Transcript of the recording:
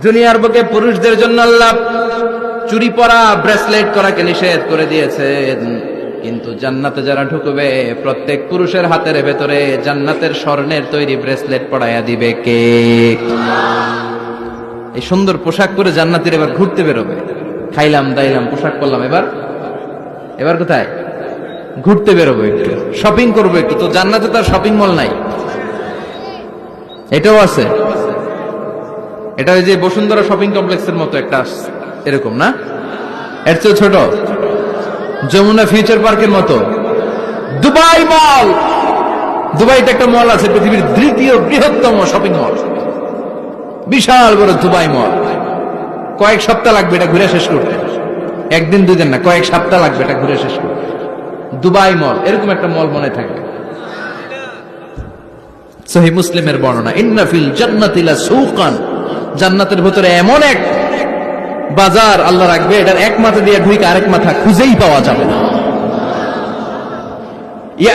দুনিয়ার বুকে পুরুষদের জন্য আল্লাহ চুরি পরা, ব্রেসলেট করাকে নিষেধ করে দিয়েছেন, কিন্তু জান্নাতে যারা ঢুকবে প্রত্যেক পুরুষের হাতের ভেতরে জান্নাতের স্বর্ণের তৈরি ব্রেসলেট পরাইয়া দিবে কে? এই সুন্দর পোশাক পরে জান্নাতীর এবার ঘুরতে বেরোবে। খাইলাম দাইলাম পোশাক পরলাম, এবার কোথায়? ঘুরতে বেরোবো, একটু শপিং করবো একটু। তো জান্নাতে তার শপিং মল নাই, এটাও আছে। এটা ওই যে বসুন্ধরা শপিং কমপ্লেক্সের মতো একটা এরকম না, এর চেয়ে ছোট, যমুনা ফিউচার পার্কের মতো। দুবাই মল, দুবাইতে একটা মল আছে, পৃথিবীর দ্বিতীয় বৃহত্তম শপিং মল, বিশাল বড় দুবাই মল। কয়েক সপ্তাহ লাগবে এটা ঘুরে শেষ করতে, একদিন দুদিন না, কয়েক সপ্তাহ লাগবে এটা ঘুরে শেষ করতে। দুবাই মল, এরকম একটা মল মনে থাকবে। সহিহ মুসলিমের বর্ণনা, ইন্না ফিল জান্নাতি লাসুকান, জান্নাতের ভিতরে এমন এক বাজার আল্লাহ রাখবে, এটার এক মাথা দিয়ে ঢুকে আরেক মাথা খুঁজেই পাওয়া যাবে না।